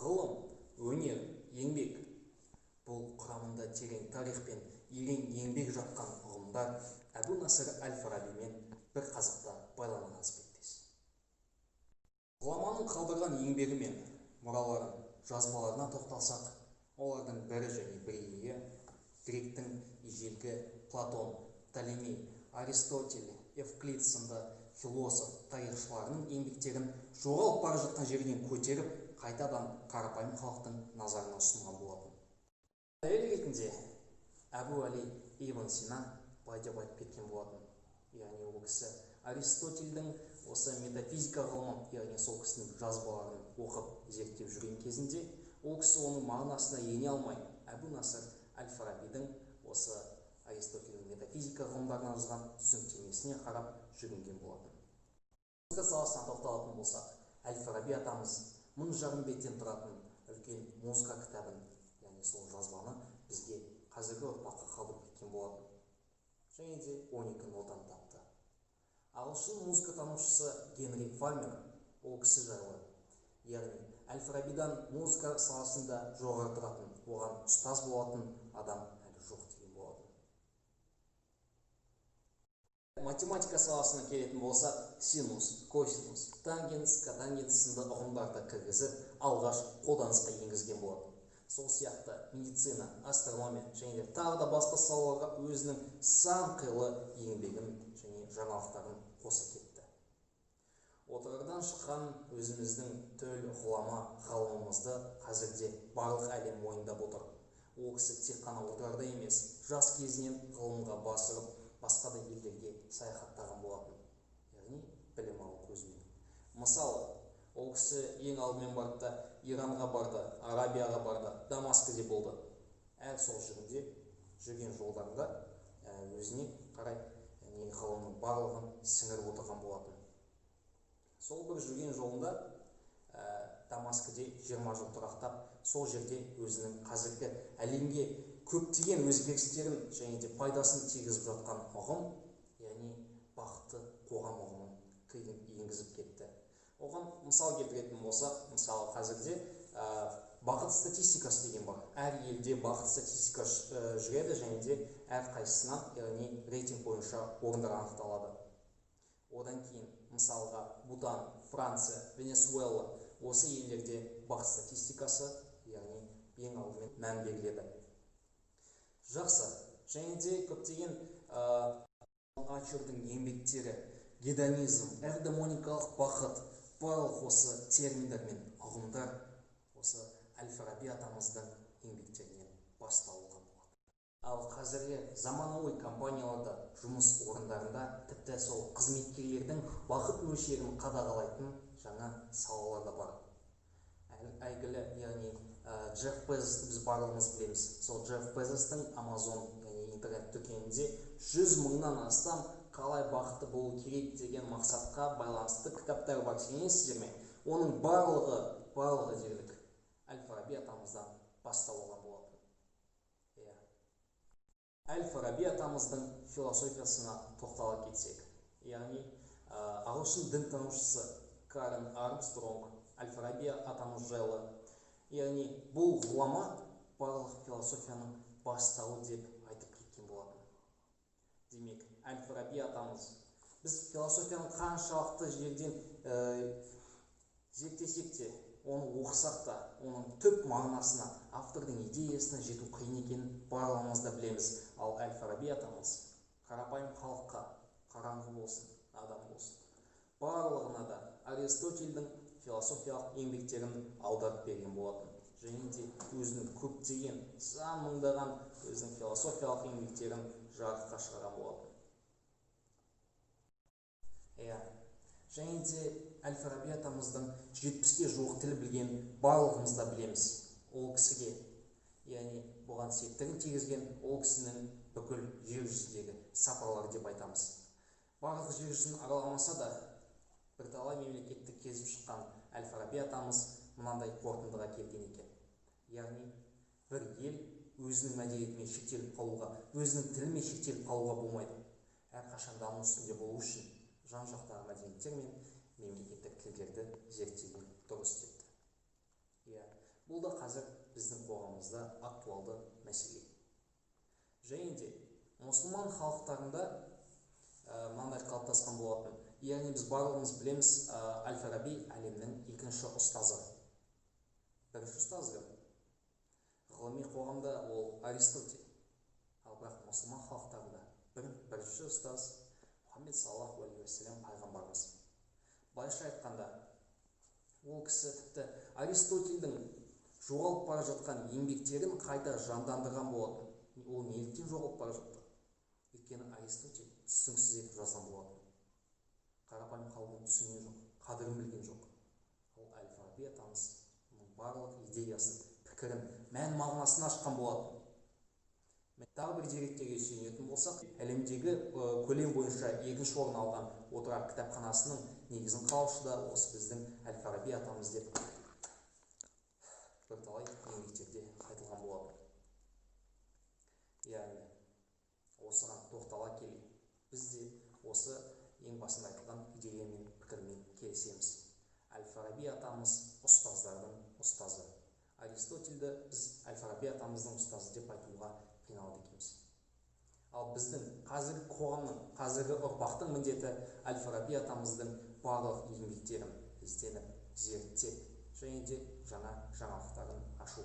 ғылым, өнер, еңбек. Бұл құрамында терең тарих пен ерен еңбек жатқан ұғымдар Әбу Насыр әл-Фарабимен бір қазықта байланған аспектес. Ғұламаның қалдырған еңбегі мен мұраларын, жазбаларына тоқталсақ, олардың бірі және бірегейі гректің ежелгі Платон, Птолемей, Аристотель, Евклид сынды философ, тарихшыларының еңбектерін жоғалып бара жатқан жерден көтеріп, қайтадан қарапайым халықтың назарына ұсынған болатын. Дәлел ретінде Әбу Али ибн Сина былай деп айтып кеткен болатын. Яғни ол кісі Аристотельдің осы метафизика ғылымын, яғни сол кісінің жазбаларын оқып, зерттеп жүрген кезінде, ол кісі оның мағынасына ене алмай, Әбу Насыр әл-Фарабидің осы Аристотельдің метафизика ғылымдарына жазған түсініктемесіне қарап жүгінген болатын. Музыка саласына тоқталатын болсақ, әл-Фараби атамыз 1000 жарым беттен тұратын үлкен музыка кітабын, яғни сол жазбаны бізге қазіргі ұрпаққа қалдырып кеткен болатын. Және де 12 нотаны тапты. Ағылшын музыкатанушысы Генри Фармер ол кісі жайлы, яғни әл-Фарабидан музыка саласында жоғары тұратын, оған ұстаз болатын адам әлі жоқ деген болатын. Математика саласына келетін болсақ, синус, косинус, тангенс, котангенс сынды ұғымдарды кіргізіп, алғаш қолданысқа енгізген болатын. Сол сияқты медицина, астрономия және де тағы да басқа салаларға өзінің сан қилы еңбегін және жаңалықтарын қоса кетті. Отырардан шыққан өзіміздің төл ғұлама ғалымымызды қазірде барлық әлем мойындап отыр. Ол кісі тек қана отырарда емес, жас кезінен ғылымға басырып, басқа да елдерге саяхаттаған болатын. Яғни білім алу көзімен. Мысалы, ол кісі ең алдымен барды, Иранға барды, Арабияға барды, Дамаскіде болды. Әр сол жүрген жолдарында өзіне қарай ғылымның барлығын сіңіріп отырған болатын. Сол бір жүрген жолында Дамаскіде 20 жыл тұрақтап, сол жерде өзінің қазіргі әлемге көптеген өзгерістерін және де пайдасын тигізіп жатқан ұғым, яғни бақытты қоғам ұғымын енгізіп кетті. Оған мысал келтіретін болсақ, мысалы қазірде бақыт статистикасы деген бар. Әр елде бақыт статистикасы жүреді және де әр қайсысынан, яғни рейтинг бойынша орындар анықталады. Одан кейін мысалға Бутан, Франция, Венесуэла осы елдерде бақыт статистикасы, яғни ең алдымен мән беріледі. Жақсы, және де көптеген Ачурдың еңбектері, гедонизм, эрдемоникалық бақыт, барлық осы терминдер мен ұғымдар осы әл-Фараби атамыздың еңбектерінен басталған болады. Ал қазіргі заманауи компанияларда, жұмыс орындарында тіпті сол қызметкерлердің бақыт мөлшерін қадағалайтын жаңа салалар да бар. Әйгілі, яғни Джефф Безосты біз барлығымыз білеміз. Сол Джефф Безостың Amazon, яғни интернет дүкенінде 100 мыңнан астам қалай бақытты болу керек деген мақсатқа байланысты кітаптар бар. Сенесіздер ме? Оның барлығы дерлік әл-Фараби атамыздан басталған болатын. Әл-Фараби атамыздың философиясына тоқтала кетсек, яғни ағылшын дінтанушысы Карен Армстронг әл-Фараби атамыз жайлы, яғни бұл ғұлама барлық философияның бастауы деп айтып кеткен болатын. Демек, әл-Фараби атамыз, біз философияның қаншалықты жерден зерттесек те, оны оқысақ та, оның түп мағынасына, автордың идеясына жету қиын екенін барлығымыз да білеміз. Ал әл-Фараби атамыз қарапайым халыққа, қараңғы болсын, адам болсын, барлығына да Аристотельдің философиялық еңбектерін аударып берген болатын. Және де өзінің көптеген, сан мыңдаған өзінің философиялық еңбектерін жарыққа шығарған болатын. Және де әл-Фараби атамыздың 70-ке жуық тіл білген барлығымыз да білеміз. Ол кісіге, яғни бұған септігін тигізген ол кісінің бүкіл жер жүзіндегі сапарлар деп айтамыз. Барлық жер жүзін араламаса да, бірталай мемлекетті кезіп шыққан әл-Фараби атамыз мынандай қорытындыға келген екен. Яғни бір ел өзінің мәдениетімен шектеліп қалуға, өзінің тілімен шектеліп қалуға болмайды. Әрқашан даму үстінде болу үшін жан-жақтағы мәдениеттер мен мемлекеттік тілдерді зерттеген дұрыс депті. бұл да қазір біздің қоғамымызда актуалды мәселе. Және де мұсылман халықтарында мынандай қалыптасқан болатын. Яғни біз барлығымыз білеміз, Әл-Фараби әлемнің екінші ұстазы. Бірінші ұстазы ғылыми қоғамда ол Аристотель. Ал бірақ мұсылман халықтарында бірінші ұстаз Мұхаммед саллаллаху алейхи уассалам пайғамбарымыз. Былайша айтқанда, ол кісі тіпті Аристотельдің жоғалып бара жатқан еңбектерін қайта жандандырған болатын. Ол неліктен жоғалып бара жатты? Өйткені Аристотель түсініксіз етіп жазған болатын. Қарапайым қауым түсінген жоқ, қадірін білген жоқ. Ол Әл-Фараби атамыз барлық идеясын, пікірін, мән мағынасын ашқан болатын. Тағы бір деректерге сүйенетін болсақ, әлемдегі көлем бойынша екінші орын алған отырар кітапханасының негізін қалаушы да осы біздің Әл-Фараби атамыз деп бірталай еңбектерде айтылған болатын. Яғни осыған тоқтала келе, біз де осы ең басында айтылған идея мен пікірмен келісеміз. Әл-Фараби атамыз ұстаздардың ұстазы. Аристотельді біз Әл-Фараби атамыздың ұстазы деп айтуға қиналады екенбіз. Ал біздің қазіргі қоғамның, қазіргі ұрпақтың міндеті Әл-Фараби атамыздың барлық еңбектерін ізденіп, зерттеп, және де жаңа жаңалықтарын ашу.